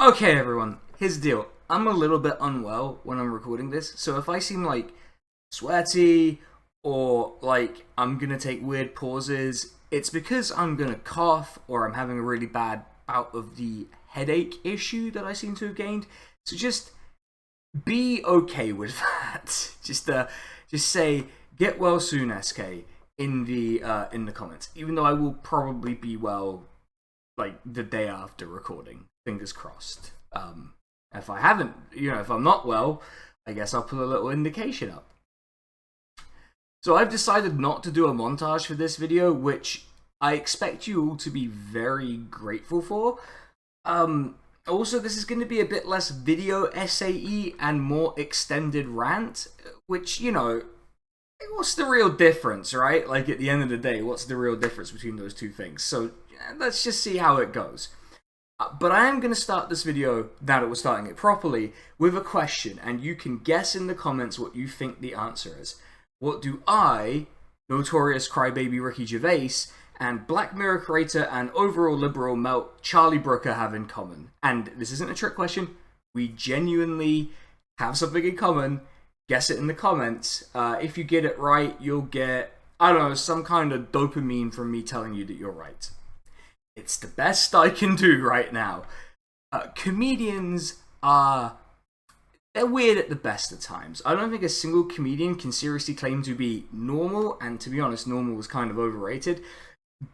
Okay, everyone, here's the deal. I'm a little bit unwell when I'm recording this, so if I seem like sweaty or like I'm gonna take weird pauses, it's because I'm gonna cough or I'm having a really bad bout of the headache issue that I seem to have gained. So just be okay with that. Just say get well soon, SK, in the comments. Even though I will probably be well like the day after recording. Fingers crossed. If I haven't, if I'm not well, I guess I'll put a little indication up. So I've decided not to do a montage for this video, which I expect you all to be very grateful for. Also, this is going to be a bit less video essay-y and more extended rant, which, what's the real difference, right? Like, at the end of the day, what's the real difference between those two things? So, let's just see how it goes. But I am going to start this video, now that we're starting it properly, with a question, and you can guess in the comments what you think the answer is. What do I, notorious crybaby Ricky Gervais, and Black Mirror creator and overall liberal melt Charlie Brooker have in common? And this isn't a trick question, we genuinely have something in common. Guess it in the comments. If you get it right, you'll get, I don't know, some kind of dopamine from me telling you that you're right. It's the best I can do right now. Comedians they're weird at the best of times. I don't think a single comedian can seriously claim to be normal, and to be honest, normal was kind of overrated.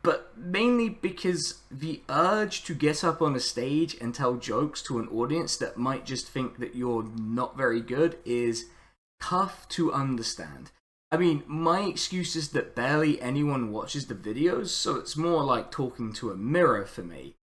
But mainly because the urge to get up on a stage and tell jokes to an audience that might just think that you're not very good is tough to understand. I mean, my excuse is that barely anyone watches the videos, so it's more like talking to a mirror for me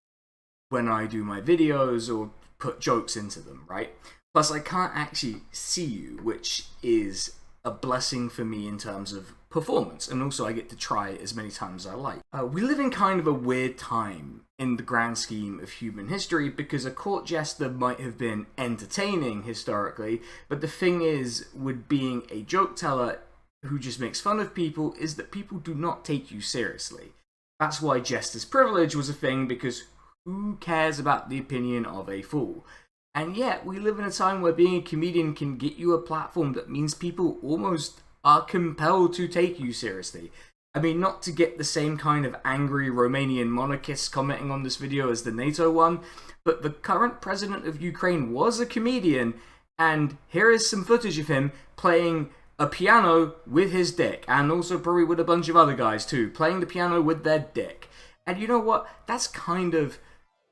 when I do my videos or put jokes into them, right? Plus, I can't actually see you, which is a blessing for me in terms of performance, and also I get to try it as many times as I like. We live in kind of a weird time in the grand scheme of human history, because a court jester might have been entertaining historically, but the thing is, with being a joke teller who just makes fun of people, is that people do not take you seriously. That's why jester's privilege was a thing, because who cares about the opinion of a fool? And yet, we live in a time where being a comedian can get you a platform that means people almost are compelled to take you seriously. I mean, not to get the same kind of angry Romanian monarchists commenting on this video as the NATO one, but the current president of Ukraine was a comedian, and here is some footage of him playing a piano with his dick, and also probably with a bunch of other guys too, playing the piano with their dick. And you know what? That's kind of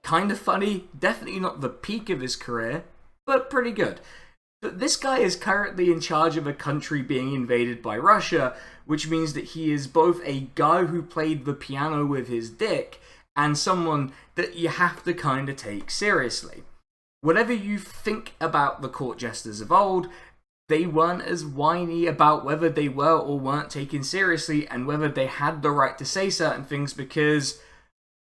funny. Definitely not the peak of his career, but pretty good. But this guy is currently in charge of a country being invaded by Russia, which means that he is both a guy who played the piano with his dick and someone that you have to kind of take seriously. Whatever you think about the court jesters of old, they weren't as whiny about whether they were or weren't taken seriously and whether they had the right to say certain things, because,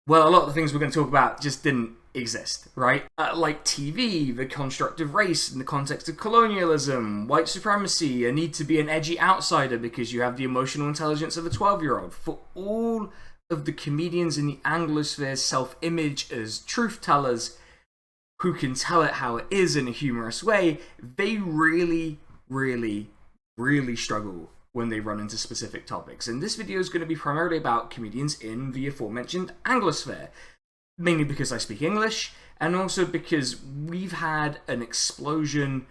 well, a lot of the things we're going to talk about just didn't exist, right? Like TV, the construct of race in the context of colonialism, white supremacy, a need to be an edgy outsider because you have the emotional intelligence of a 12-year-old. For all of the comedians in the Anglosphere's self-image as truth tellers who can tell it how it is in a humorous way, they really, really, really struggle when they run into specific topics. And this video is going to be primarily about comedians in the aforementioned Anglosphere. Mainly because I speak English, and also because we've had an explosion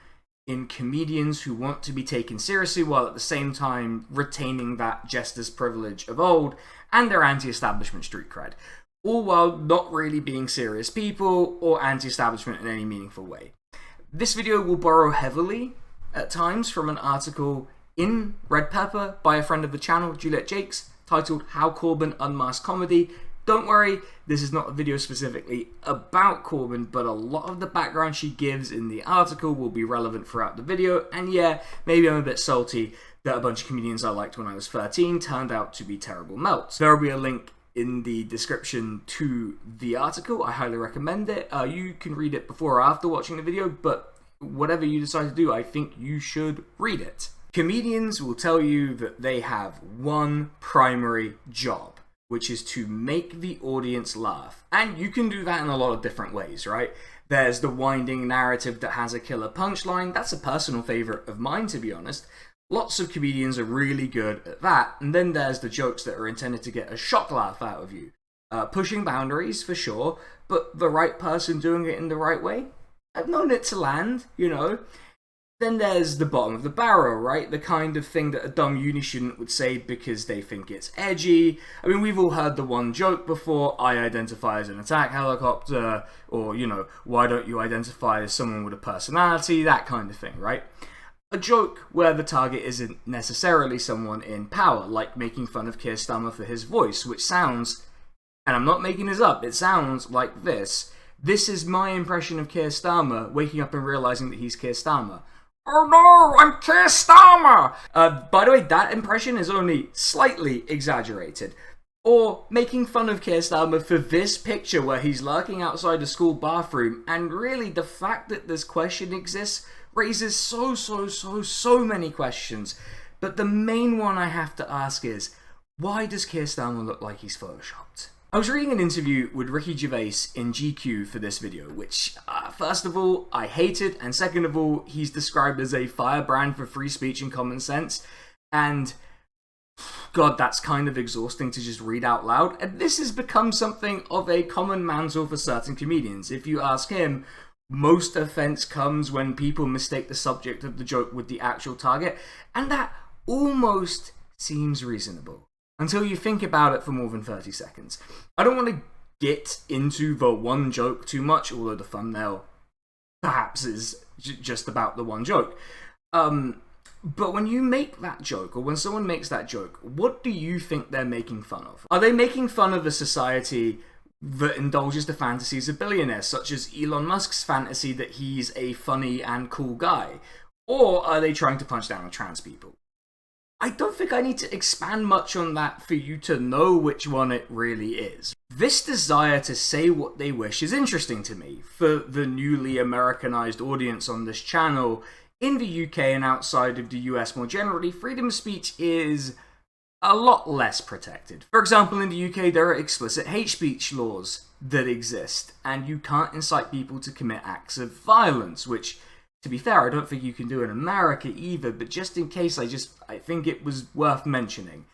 in comedians who want to be taken seriously while at the same time retaining that jester's privilege of old and their anti-establishment street cred, all while not really being serious people or anti-establishment in any meaningful way. This video will borrow heavily, at times, from an article in Red Pepper by a friend of the channel, Juliet Jakes, titled How Corbyn Unmasked Comedy. Don't worry, this is not a video specifically about Corbyn, but a lot of the background she gives in the article will be relevant throughout the video, and yeah, maybe I'm a bit salty that a bunch of comedians I liked when I was 13 turned out to be terrible melts. There will be a link in the description to the article. I highly recommend it. You can read it before or after watching the video, but whatever you decide to do, I think you should read it. Comedians will tell you that they have one primary job, which is to make the audience laugh. And you can do that in a lot of different ways, right? There's the winding narrative that has a killer punchline. That's a personal favourite of mine, to be honest. Lots of comedians are really good at that. And then there's the jokes that are intended to get a shock laugh out of you. Pushing boundaries, for sure, but the right person doing it in the right way. I've known it to land, you know. Then there's the bottom of the barrel, right? The kind of thing that a dumb uni student would say because they think it's edgy. I mean, we've all heard the one joke before, I identify as an attack helicopter, or, you know, why don't you identify as someone with a personality, that kind of thing, right? A joke where the target isn't necessarily someone in power, like making fun of Keir Starmer for his voice, which sounds, and I'm not making this up, it sounds like this. This is my impression of Keir Starmer, waking up and realizing that he's Keir Starmer. Oh no, I'm Keir Starmer! By the way, that impression is only slightly exaggerated. Or making fun of Keir Starmer for this picture where he's lurking outside a school bathroom, and really the fact that this question exists raises so many questions. But the main one I have to ask is, why does Keir Starmer look like he's photoshopped? I was reading an interview with Ricky Gervais in GQ for this video, which, first of all, I hated, and second of all, he's described as a firebrand for free speech and common sense, and God, that's kind of exhausting to just read out loud, and this has become something of a common mantle for certain comedians. If you ask him, most offense comes when people mistake the subject of the joke with the actual target, and that almost seems reasonable. Until you think about it for more than 30 seconds. I don't want to get into the one joke too much, although the thumbnail perhaps is just about the one joke. But when you make that joke, or when someone makes that joke, what do you think they're making fun of? Are they making fun of a society that indulges the fantasies of billionaires, such as Elon Musk's fantasy that he's a funny and cool guy? Or are they trying to punch down on trans people? I don't think I need to expand much on that for you to know which one it really is. This desire to say what they wish is interesting to me. For the newly Americanized audience on this channel, in the UK and outside of the US more generally, freedom of speech is a lot less protected. For example, in the UK there are explicit hate speech laws that exist, and you can't incite people to commit acts of violence, which, to be fair, I don't think you can do in America either, but just in case, I think it was worth mentioning.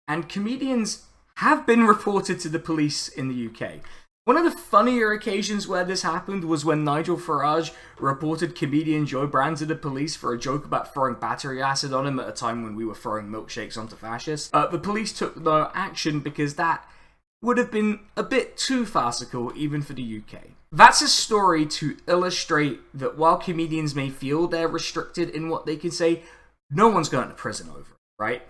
And comedians have been reported to the police in the UK. One of the funnier occasions where this happened was when Nigel Farage reported comedian Joe Brand to the police for a joke about throwing battery acid on him at a time when we were throwing milkshakes onto fascists. The police took no action because that would have been a bit too farcical even for the UK. That's a story to illustrate that while comedians may feel they're restricted in what they can say, no one's going to prison over it, right?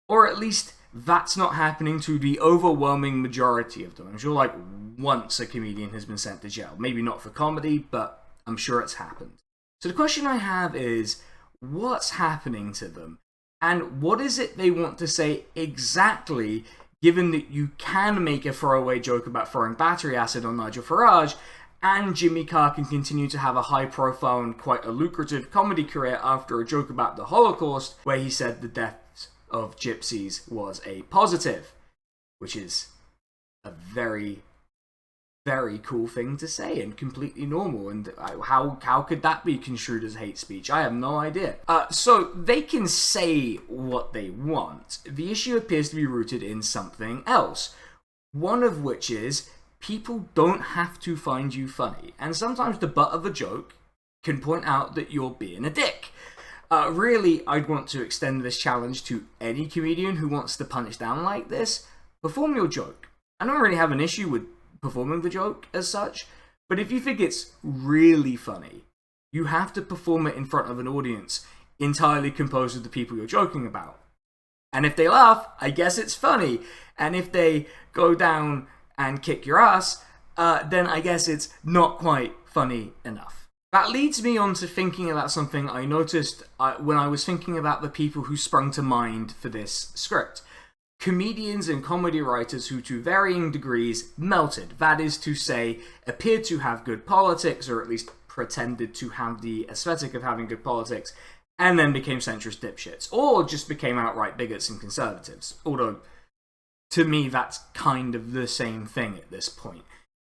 Or at least that's not happening to the overwhelming majority of them. I'm sure like once a comedian has been sent to jail. Maybe not for comedy, but I'm sure it's happened. So the question I have is, what's happening to them? And what is it they want to say exactly, given that you can make a throwaway joke about throwing battery acid on Nigel Farage, and Jimmy Carr can continue to have a high-profile and quite a lucrative comedy career after a joke about the Holocaust, where he said the deaths of gypsies was a positive, which is a very, very cool thing to say and completely normal. And how could that be construed as hate speech? I have no idea. So they can say what they want. The issue appears to be rooted in something else, one of which is people don't have to find you funny, and sometimes the butt of a joke can point out that you're being a dick. Really, I'd want to extend this challenge to any comedian who wants to punish down like this. Perform your joke. I don't really have an issue with performing the joke as such, but if you think it's really funny, you have to perform it in front of an audience entirely composed of the people you're joking about. And if they laugh, I guess it's funny. And if they go down and kick your ass, then I guess it's not quite funny enough. That leads me on to thinking about something I noticed when I was thinking about the people who sprung to mind for this script. Comedians and comedy writers who, to varying degrees, melted. That is to say, appeared to have good politics, or at least pretended to have the aesthetic of having good politics, and then became centrist dipshits, or just became outright bigots and conservatives. Although, to me, that's kind of the same thing at this point.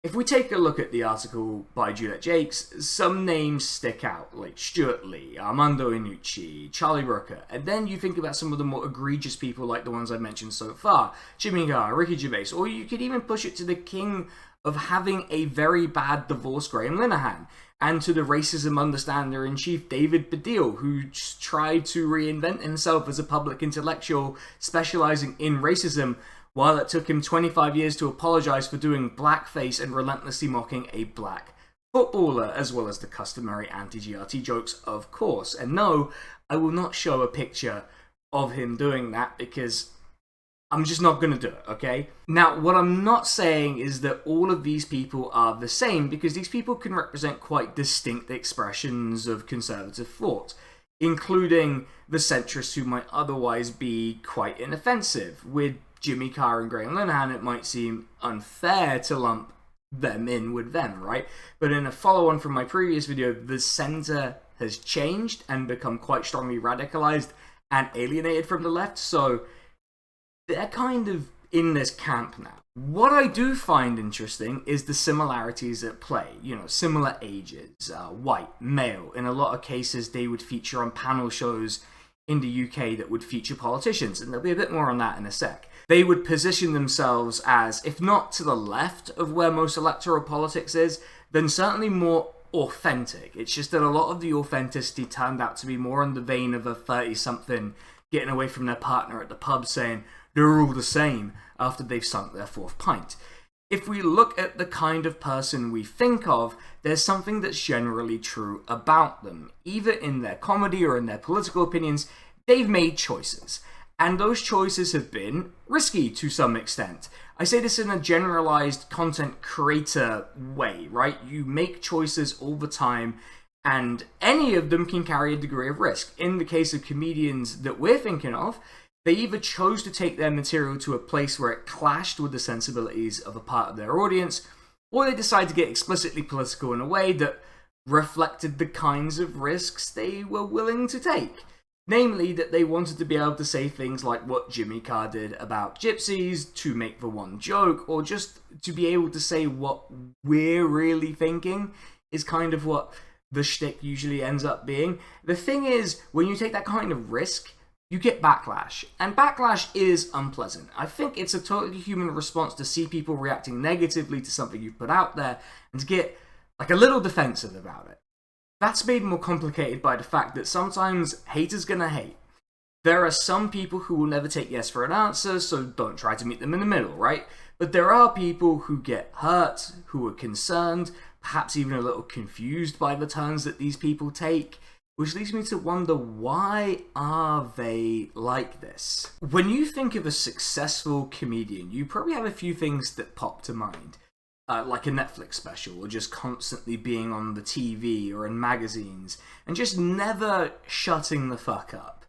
If we take a look at the article by Juliet Jakes, some names stick out, like Stuart Lee, Armando Iannucci, Charlie Brooker, and then you think about some of the more egregious people like the ones I've mentioned so far, Jimmy Carr, Ricky Gervais, or you could even push it to the king of having a very bad divorce, Graham Linehan, and to the racism understander-in-chief David Baddiel, who tried to reinvent himself as a public intellectual specializing in racism, while it took him 25 years to apologize for doing blackface and relentlessly mocking a black footballer, as well as the customary anti-GRT jokes, of course. And no, I will not show a picture of him doing that because I'm just not going to do it, okay? Now, what I'm not saying is that all of these people are the same, because these people can represent quite distinct expressions of conservative thought, including the centrists who might otherwise be quite inoffensive. With Jimmy Carr and Graham Linehan, it might seem unfair to lump them in with them, right? But in a follow-on from my previous video, the center has changed and become quite strongly radicalized and alienated from the left, so they're kind of in this camp now. What I do find interesting is the similarities at play. You know, similar ages, white, male. In a lot of cases, they would feature on panel shows in the UK that would feature politicians, and there'll be a bit more on that in a sec. They would position themselves as, if not to the left of where most electoral politics is, then certainly more authentic. It's just that a lot of the authenticity turned out to be more in the vein of a 30-something getting away from their partner at the pub saying they're all the same after they've sunk their fourth pint. If we look at the kind of person we think of, there's something that's generally true about them. Either in their comedy or in their political opinions, they've made choices. And those choices have been risky to some extent. I say this in a generalized content creator way, right? You make choices all the time, and any of them can carry a degree of risk. In the case of comedians that we're thinking of, they either chose to take their material to a place where it clashed with the sensibilities of a part of their audience, or they decided to get explicitly political in a way that reflected the kinds of risks they were willing to take. Namely, that they wanted to be able to say things like what Jimmy Carr did about gypsies, to make the one joke, or just to be able to say what we're really thinking is kind of what the shtick usually ends up being. The thing is, when you take that kind of risk, you get backlash. And backlash is unpleasant. I think it's a totally human response to see people reacting negatively to something you've put out there and to get like a little defensive about it. That's made more complicated by the fact that sometimes haters gonna hate. There are some people who will never take yes for an answer, so don't try to meet them in the middle, right? But there are people who get hurt, who are concerned, perhaps even a little confused by the turns that these people take, which leads me to wonder, why are they like this? When you think of a successful comedian, you probably have a few things that pop to mind. Like a Netflix special, or just constantly being on the TV or in magazines, and just never shutting the fuck up.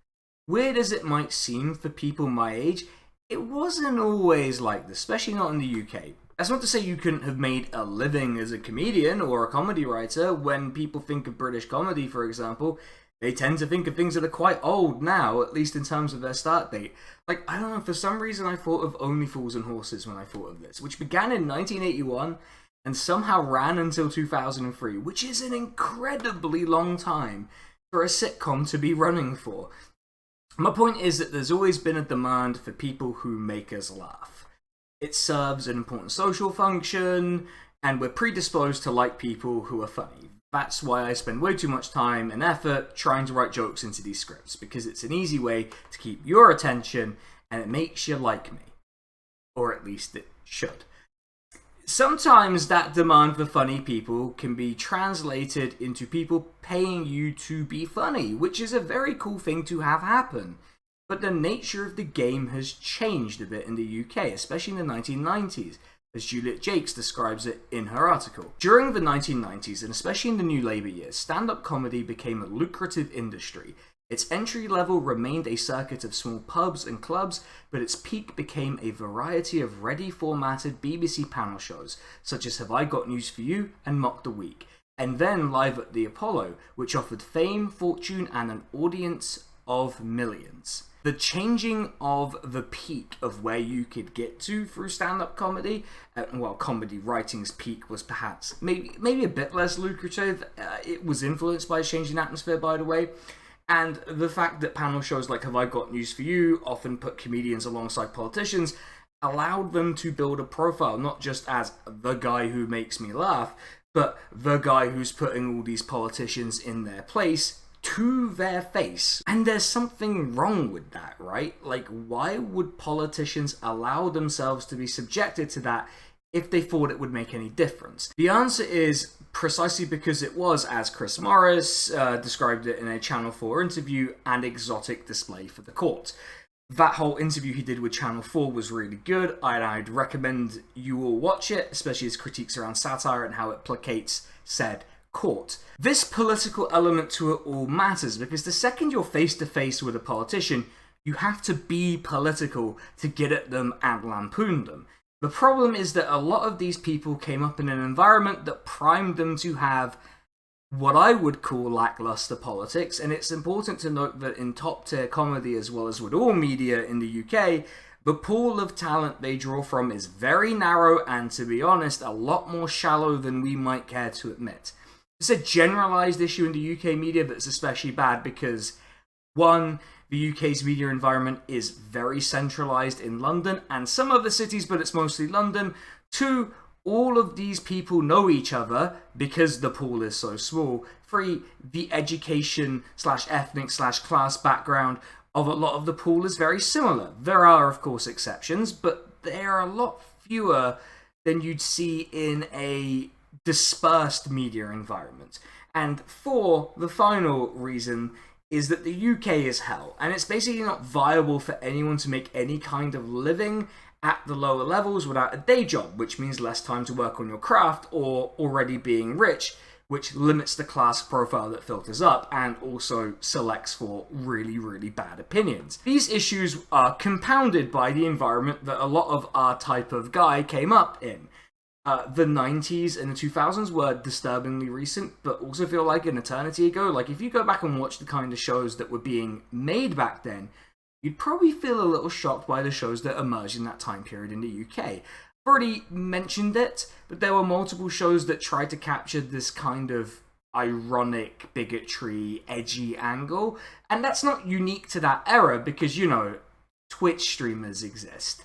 Weird as it might seem for people my age, it wasn't always like this, especially not in the UK. That's not to say you couldn't have made a living as a comedian or a comedy writer. When people think of British comedy, for example, they tend to think of things that are quite old now, at least in terms of their start date. Like, I don't know, for some reason I thought of Only Fools and Horses when I thought of this, which began in 1981 and somehow ran until 2003, which is an incredibly long time for a sitcom to be running for. My point is that there's always been a demand for people who make us laugh. It serves an important social function, and we're predisposed to like people who are funny. That's why I spend way too much time and effort trying to write jokes into these scripts, because it's an easy way to keep your attention and it makes you like me. Or at least it should. Sometimes that demand for funny people can be translated into people paying you to be funny, which is a very cool thing to have happen. But the nature of the game has changed a bit in the UK, especially in the 1990s. As Juliet Jakes describes it in her article. During the 1990s, and especially in the New Labour years, stand-up comedy became a lucrative industry. Its entry level remained a circuit of small pubs and clubs, but its peak became a variety of ready-formatted BBC panel shows, such as Have I Got News For You and Mock the Week, and then Live at the Apollo, which offered fame, fortune, and an audience of millions. the changing of the peak of where you could get to through stand-up comedy, well, comedy writing's peak was perhaps maybe a bit less lucrative. It was influenced by a changing atmosphere, by the way. And the fact that panel shows like Have I Got News For You often put comedians alongside politicians allowed them to build a profile, not just as the guy who makes me laugh, but the guy who's putting all these politicians in their place to their face. And there's something wrong with that, right? Like, why would politicians allow themselves to be subjected to that if they thought it would make any difference? The answer is precisely because it was, as Chris Morris described it in a Channel 4 interview, an exotic display for the court. That whole interview he did with Channel 4 was really good, and I'd recommend you all watch it, especially his critiques around satire and how it placates said court. This political element to it all matters, because the second you're face to face with a politician, you have to be political to get at them and lampoon them. The problem is that a lot of these people came up in an environment that primed them to have what I would call lackluster politics, and it's important to note that in top tier comedy, as well as with all media in the UK, the pool of talent they draw from is very narrow and, to be honest, a lot more shallow than we might care to admit. It's a generalised issue in the UK media that's especially bad because, one, the UK's media environment is very centralised in London and some other cities, but it's mostly London. Two, all of these people know each other because the pool is so small. Three, the education / ethnic / class background of a lot of the pool is very similar. There are, of course, exceptions, but they are a lot fewer than you'd see in a dispersed media environment. And four, the final reason is that the UK is hell, and it's basically not viable for anyone to make any kind of living at the lower levels without a day job, which means less time to work on your craft or already being rich, which limits the class profile that filters up and also selects for really, really bad opinions. These issues are compounded by the environment that a lot of our type of guy came up in. The 90s and the 2000s were disturbingly recent, but also feel like an eternity ago. Like, if you go back and watch the kind of shows that were being made back then, you'd probably feel a little shocked by the shows that emerged in that time period in the UK. I've already mentioned it, but there were multiple shows that tried to capture this kind of ironic, bigotry, edgy angle, and that's not unique to that era because, you know, Twitch streamers exist.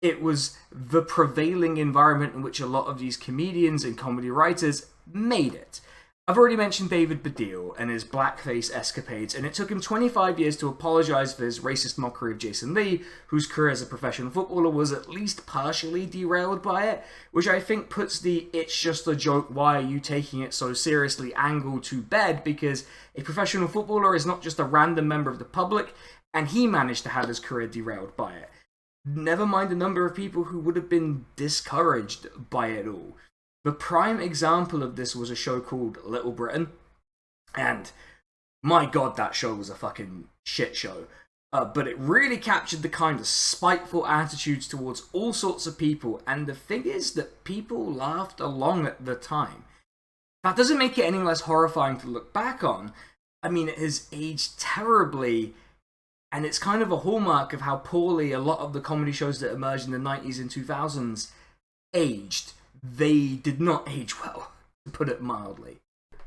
It was the prevailing environment in which a lot of these comedians and comedy writers made it. I've already mentioned David Baddiel and his blackface escapades, and it took him 25 years to apologise for his racist mockery of Jason Lee, whose career as a professional footballer was at least partially derailed by it, which I think puts the "it's just a joke, why are you taking it so seriously" angle to bed, because a professional footballer is not just a random member of the public, and he managed to have his career derailed by it. Never mind the number of people who would have been discouraged by it all. The prime example of this was a show called Little Britain, and my god, that show was a fucking shit show. But it really captured the kind of spiteful attitudes towards all sorts of people, and the thing is that people laughed along at the time. That doesn't make it any less horrifying to look back on. I mean, it has aged terribly, and it's kind of a hallmark of how poorly a lot of the comedy shows that emerged in the 90s and 2000s aged. They did not age well, to put it mildly.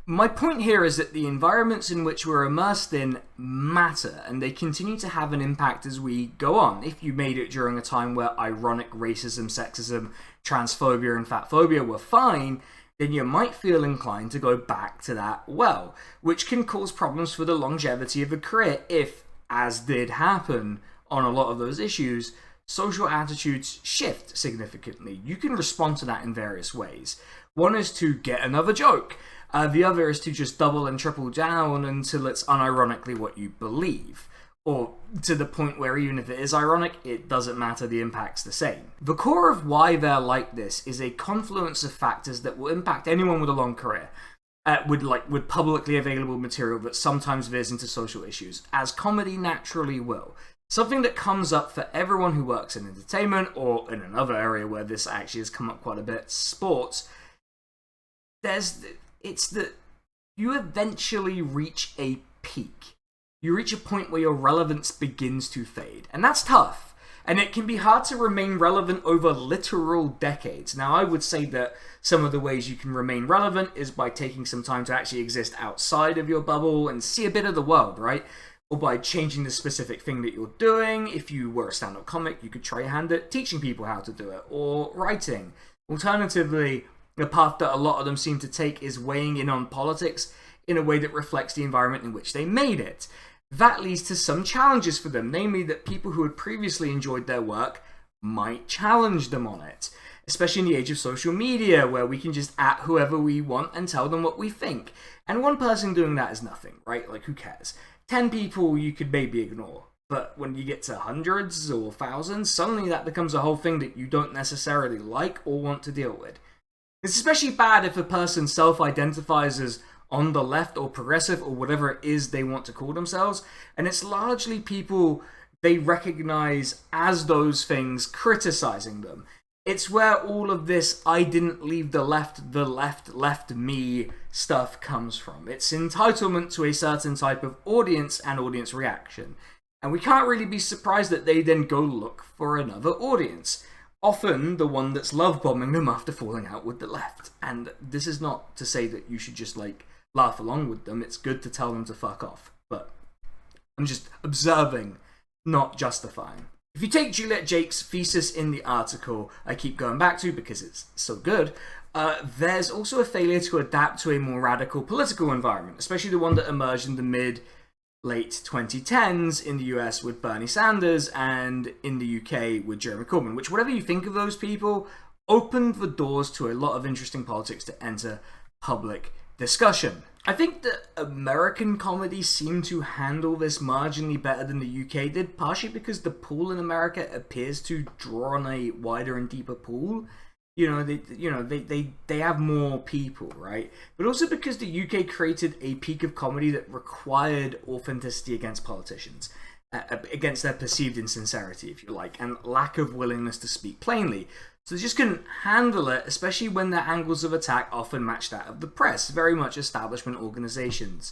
My point here is that the environments in which we're immersed in matter, and they continue to have an impact as we go on. If you made it during a time where ironic racism, sexism, transphobia, and fatphobia were fine, then you might feel inclined to go back to that well, which can cause problems for the longevity of a career if, as did happen on a lot of those issues, social attitudes shift significantly. You can respond to that in various ways. One is to get another joke. The other is to just double and triple down until it's unironically what you believe. Or to the point where even if it is ironic, it doesn't matter, the impact's the same. The core of why they're like this is a confluence of factors that will impact anyone with a long career. With publicly available material that sometimes veers into social issues, as comedy naturally will. Something that comes up for everyone who works in entertainment, or in another area where this actually has come up quite a bit, sports. It's that you eventually reach a peak. you reach a point where your relevance begins to fade. And that's tough. And it can be hard to remain relevant over literal decades. Now, I would say that some of the ways you can remain relevant is by taking some time to actually exist outside of your bubble and see a bit of the world, right? Or by changing the specific thing that you're doing. If you were a stand-up comic, you could try your hand at teaching people how to do it, or writing. Alternatively, the path that a lot of them seem to take is weighing in on politics in a way that reflects the environment in which they made it. That leads to some challenges for them, namely that people who had previously enjoyed their work might challenge them on it. Especially in the age of social media, where we can just at whoever we want and tell them what we think. And one person doing that is nothing, right? Like, who cares? 10 people you could maybe ignore. But when you get to hundreds or thousands, suddenly that becomes a whole thing that you don't necessarily like or want to deal with. It's especially bad if a person self-identifies as on the left or progressive or whatever it is they want to call themselves, and it's largely people they recognize as those things criticizing them. It's where all of this "I didn't leave the left left me" stuff comes from. It's entitlement to a certain type of audience and audience reaction. And we can't really be surprised that they then go look for another audience. Often the one that's love bombing them after falling out with the left. And this is not to say that you should just laugh along with them. It's good to tell them to fuck off. But I'm just observing, not justifying. If you take Juliet Jake's thesis in the article I keep going back to because it's so good, there's also a failure to adapt to a more radical political environment, especially the one that emerged in the mid-late 2010s in the US with Bernie Sanders and in the UK with Jeremy Corbyn, which, whatever you think of those people, opened the doors to a lot of interesting politics to enter public discussion. I think that American comedy seemed to handle this marginally better than the UK did, partially because the pool in America appears to draw on a wider and deeper pool. They have more people, right? But also because the UK created a peak of comedy that required authenticity against politicians, against their perceived insincerity, if you like, and lack of willingness to speak plainly. So they just couldn't handle it, especially when their angles of attack often matched that of the press, very much establishment organizations.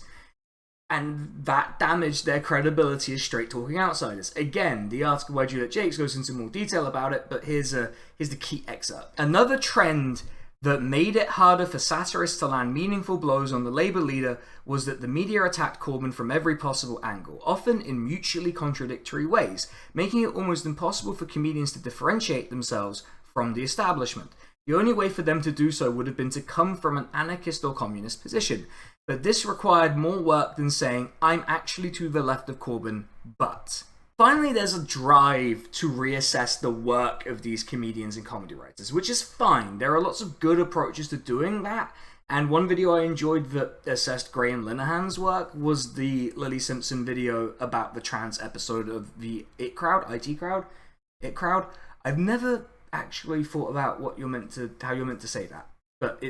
And that damaged their credibility as straight-talking outsiders. Again, the article by Juliet Jakes goes into more detail about it, but here's the key excerpt. Another trend that made it harder for satirists to land meaningful blows on the Labour leader was that the media attacked Corbyn from every possible angle, often in mutually contradictory ways, making it almost impossible for comedians to differentiate themselves from the establishment. The only way for them to do so would have been to come from an anarchist or communist position. But this required more work than saying, "I'm actually to the left of Corbyn, but..." Finally, there's a drive to reassess the work of these comedians and comedy writers, which is fine. There are lots of good approaches to doing that, and one video I enjoyed that assessed Graham Linehan's work was the Lily Simpson video about the trans episode of the It Crowd. I've never actually thought about how you're meant to say that, but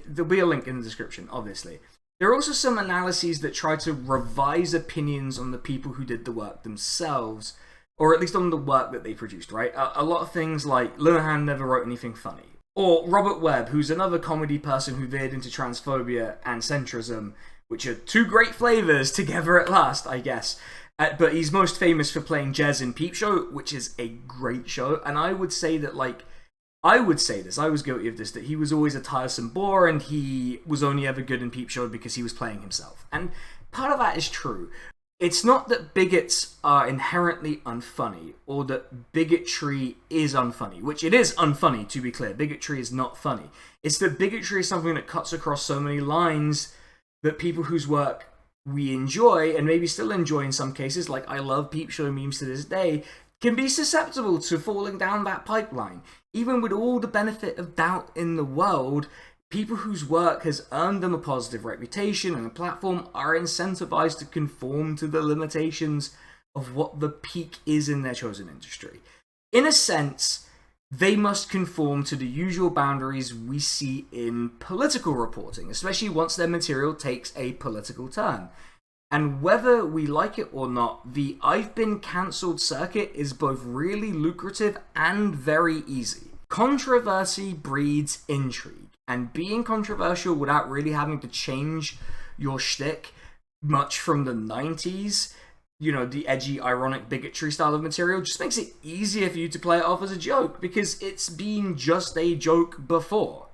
there'll be a link in the description, obviously. There are also some analyses that try to revise opinions on the people who did the work themselves, or at least on the work that they produced, right? A lot of things like Linehan never wrote anything funny, or Robert Webb, who's another comedy person who veered into transphobia and centrism, which are two great flavors together at last, I guess. But he's most famous for playing Jez in Peep Show, which is a great show. And I would say that, I was guilty of this, that he was always a tiresome bore and he was only ever good in Peep Show because he was playing himself. And part of that is true. It's not that bigots are inherently unfunny, or that bigotry is unfunny, which it is unfunny, to be clear. Bigotry is not funny. It's that bigotry is something that cuts across so many lines that people whose work we enjoy, and maybe still enjoy in some cases, like I love Peep Show memes to this day, can be susceptible to falling down that pipeline. Even with all the benefit of doubt in the world, people whose work has earned them a positive reputation and a platform are incentivized to conform to the limitations of what the peak is in their chosen industry. In a sense, they must conform to the usual boundaries we see in political reporting, especially once their material takes a political turn. And whether we like it or not, the "I've been cancelled" circuit is both really lucrative and very easy. Controversy breeds intrigue, and being controversial without really having to change your shtick much from the 90s, you know, the edgy, ironic bigotry style of material, just makes it easier for you to play it off as a joke, because it's been just a joke before.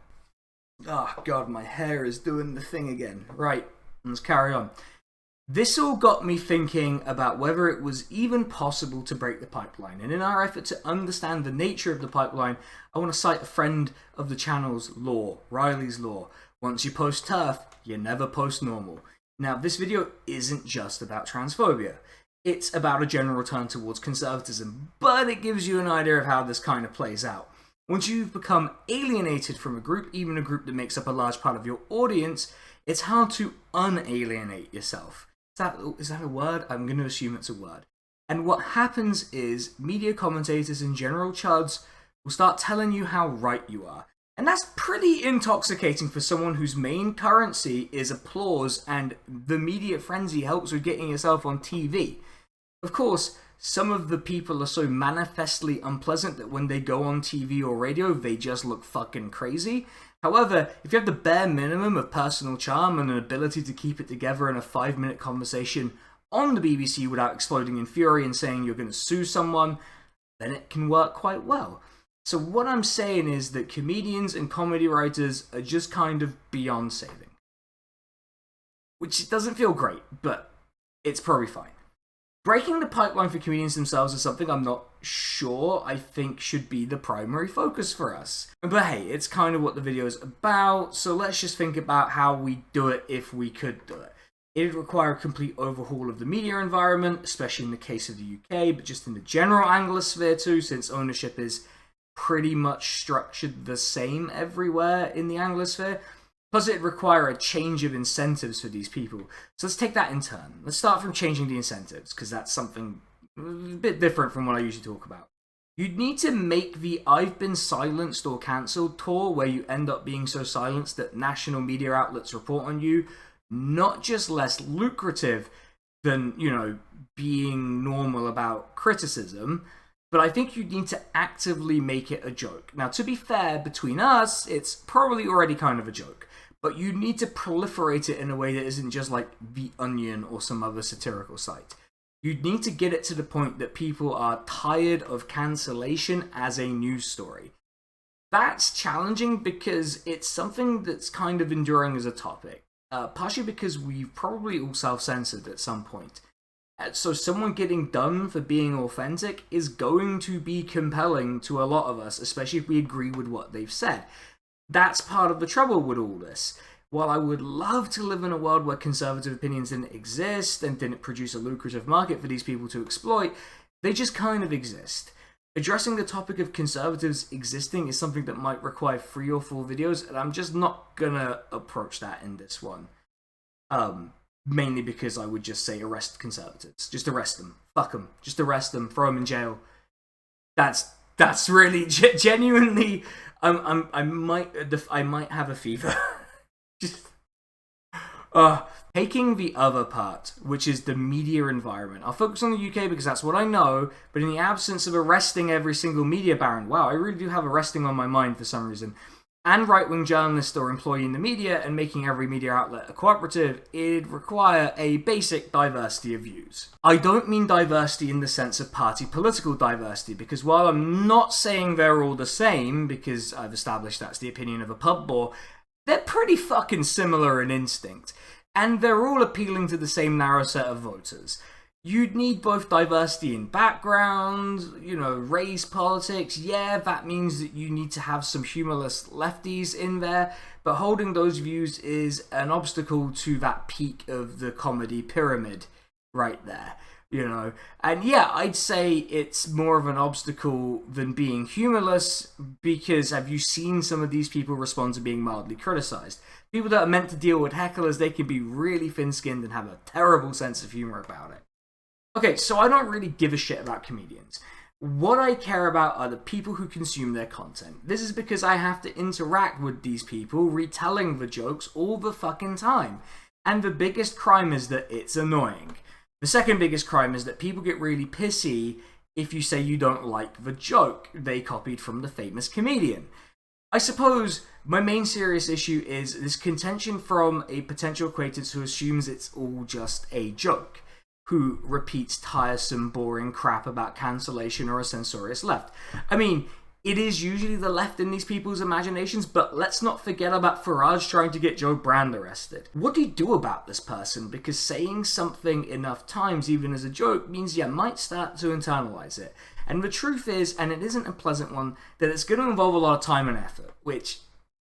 Oh god, my hair is doing the thing again. Right, let's carry on. This all got me thinking about whether it was even possible to break the pipeline, and in our effort to understand the nature of the pipeline, I want to cite a friend of the channel's law, Riley's law. Once you post TERF, you never post normal. Now, this video isn't just about transphobia. It's about a general turn towards conservatism, but it gives you an idea of how this kind of plays out. Once you've become alienated from a group, even a group that makes up a large part of your audience, it's hard to unalienate yourself. Is that a word? I'm going to assume it's a word. And what happens is media commentators and general chuds will start telling you how right you are. And that's pretty intoxicating for someone whose main currency is applause, and the media frenzy helps with getting yourself on TV. Of course, some of the people are so manifestly unpleasant that when they go on TV or radio, they just look fucking crazy. However, if you have the bare minimum of personal charm and an ability to keep it together in a 5-minute conversation on the BBC without exploding in fury and saying you're going to sue someone, then it can work quite well. So what I'm saying is that comedians and comedy writers are just kind of beyond saving. Which doesn't feel great, but it's probably fine. Breaking the pipeline for comedians themselves is something I'm not sure I think should be the primary focus for us. But hey, it's kind of what the video is about, so let's just think about how we do it if we could do it. It'd require a complete overhaul of the media environment, especially in the case of the UK, but just in the general Anglosphere too, since ownership is pretty much structured the same everywhere in the Anglosphere. Plus, it'd require a change of incentives for these people. So let's take that in turn. Let's start from changing the incentives, because that's something a bit different from what I usually talk about. You'd need to make the I've been silenced or cancelled tour, where you end up being so silenced that national media outlets report on you, not just less lucrative than, you know, being normal about criticism, but I think you need to actively make it a joke. Now, to be fair, between us, it's probably already kind of a joke. But you need to proliferate it in a way that isn't just like The Onion or some other satirical site. You need to get it to the point that people are tired of cancellation as a news story. That's challenging because it's something that's kind of enduring as a topic. Partially because we've probably all self-censored at some point. So someone getting done for being authentic is going to be compelling to a lot of us, especially if we agree with what they've said. That's part of the trouble with all this. While I would love to live in a world where conservative opinions didn't exist and didn't produce a lucrative market for these people to exploit, they just kind of exist. Addressing the topic of conservatives existing is something that might require 3 or 4 videos, and I'm just not gonna approach that in this one. Mainly because I would just say arrest conservatives. Just arrest them. Fuck them. Just arrest them. Throw them in jail. That's really genuinely. I might have a fever. Just taking the other part, which is the media environment. I'll focus on the UK because that's what I know. But in the absence of arresting every single media baron, wow, I really do have arresting on my mind for some reason, and right-wing journalist or employee in the media, and making every media outlet a cooperative, it'd require a basic diversity of views. I don't mean diversity in the sense of party political diversity, because while I'm not saying they're all the same, because I've established that's the opinion of a pub bore, they're pretty fucking similar in instinct, and they're all appealing to the same narrow set of voters. You'd need both diversity in background, you know, race, politics. Yeah, that means that you need to have some humorless lefties in there, but holding those views is an obstacle to that peak of the comedy pyramid right there, you know. And yeah, I'd say it's more of an obstacle than being humorless, because have you seen some of these people respond to being mildly criticized? People that are meant to deal with hecklers, they can be really thin-skinned and have a terrible sense of humor about it. Okay, so I don't really give a shit about comedians. What I care about are the people who consume their content. This is because I have to interact with these people retelling the jokes all the fucking time. And the biggest crime is that it's annoying. The second biggest crime is that people get really pissy if you say you don't like the joke they copied from the famous comedian. I suppose my main serious issue is this contention from a potential acquaintance who assumes it's all just a joke, who repeats tiresome, boring crap about cancellation or a censorious left. I mean, it is usually the left in these people's imaginations, but let's not forget about Farage trying to get Joe Brand arrested. What do you do about this person? Because saying something enough times, even as a joke, means you might start to internalize it. And the truth is, and it isn't a pleasant one, that it's going to involve a lot of time and effort, which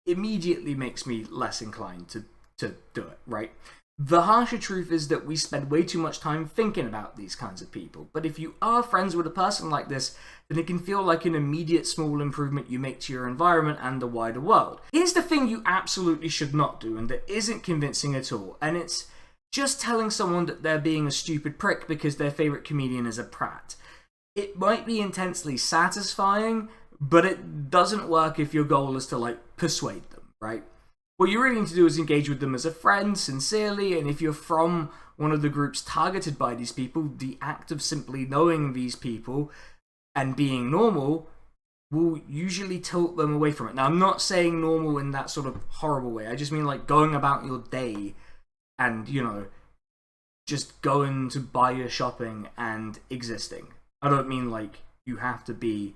immediately makes me less inclined to do it, right? The harsher truth is that we spend way too much time thinking about these kinds of people. But if you are friends with a person like this, then it can feel like an immediate small improvement you make to your environment and the wider world. Here's the thing you absolutely should not do, and that isn't convincing at all, and it's just telling someone that they're being a stupid prick because their favourite comedian is a prat. It might be intensely satisfying, but it doesn't work if your goal is to, persuade them, right? What you really need to do is engage with them as a friend, sincerely, and if you're from one of the groups targeted by these people, the act of simply knowing these people and being normal will usually tilt them away from it. Now, I'm not saying normal in that sort of horrible way. I just mean going about your day and, just going to buy your shopping and existing. I don't mean you have to be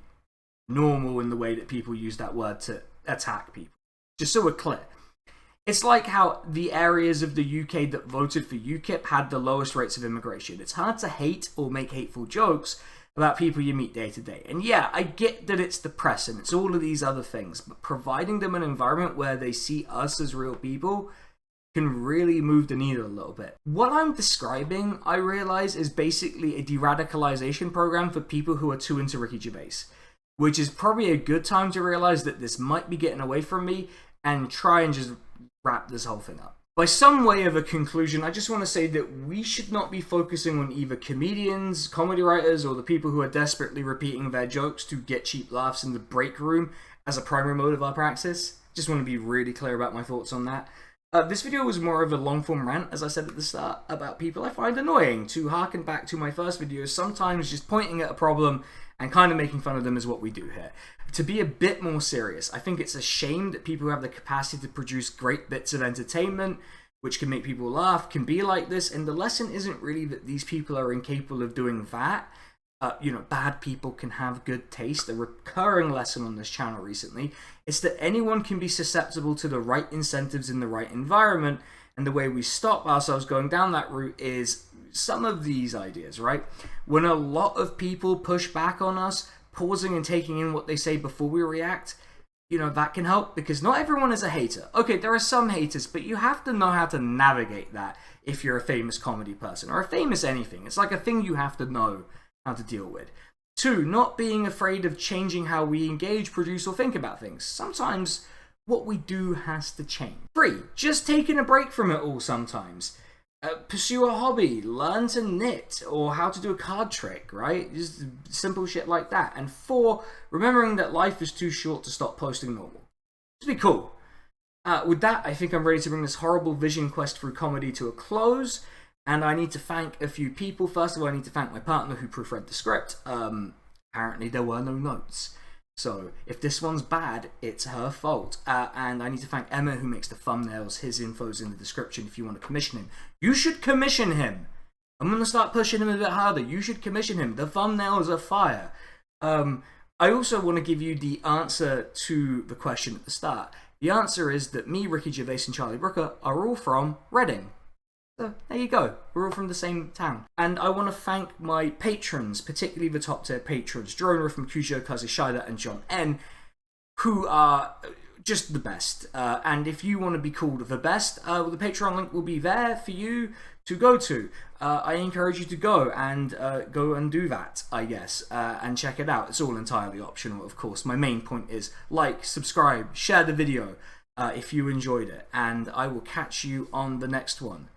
normal in the way that people use that word to attack people. Just so we're clear. It's like how the areas of the UK that voted for UKIP had the lowest rates of immigration. It's hard to hate or make hateful jokes about people you meet day to day. And yeah, I get that it's the press and it's all of these other things, but providing them an environment where they see us as real people can really move the needle a little bit. What I'm describing, I realize, is basically a de-radicalization program for people who are too into Ricky Gervais, which is probably a good time to realize that this might be getting away from me and try and just wrap this whole thing up. By some way of a conclusion, I just want to say that we should not be focusing on either comedians, comedy writers, or the people who are desperately repeating their jokes to get cheap laughs in the break room as a primary mode of our praxis. Just want to be really clear about my thoughts on that. This video was more of a long-form rant, as I said at the start, about people I find annoying. To harken back to my first video, sometimes just pointing at a problem and kind of making fun of them is what we do here. To be a bit more serious, I think it's a shame that people who have the capacity to produce great bits of entertainment, which can make people laugh, can be like this, and the lesson isn't really that these people are incapable of doing that. Bad people can have good taste. A recurring lesson on this channel recently is that anyone can be susceptible to the right incentives in the right environment, and the way we stop ourselves going down that route is some of these ideas, right? When a lot of people push back on us, pausing and taking in what they say before we react, that can help, because not everyone is a hater. Okay, there are some haters, but you have to know how to navigate that if you're a famous comedy person, or a famous anything. It's like a thing you have to know how to deal with. 2, not being afraid of changing how we engage, produce, or think about things. Sometimes what we do has to change. 3, just taking a break from it all sometimes. Pursue a hobby, learn to knit, or how to do a card trick, right? Just simple shit like that. And 4, remembering that life is too short to stop posting normal. Just be cool. With that, I think I'm ready to bring this horrible vision quest through comedy to a close. And I need to thank a few people. First of all, I need to thank my partner who proofread the script. Apparently there were no notes. So if this one's bad, it's her fault. And I need to thank Emma who makes the thumbnails. His info's in the description if you want to commission him. You should commission him. I'm going to start pushing him a bit harder. You should commission him. The thumbnails are fire. I also want to give you the answer to the question at the start. The answer is that me, Ricky Gervais, and Charlie Brooker are all from Reading. So there you go, we're all from the same town. And I want to thank my patrons, particularly the top tier patrons, Drona from Cujo, Kazi Shida, and John N, who are just the best. And if you want to be called the best, the Patreon link will be there for you to go to. I encourage you to go and do that, I guess, and check it out. It's all entirely optional, of course. My main point is like, subscribe, share the video if you enjoyed it, and I will catch you on the next one.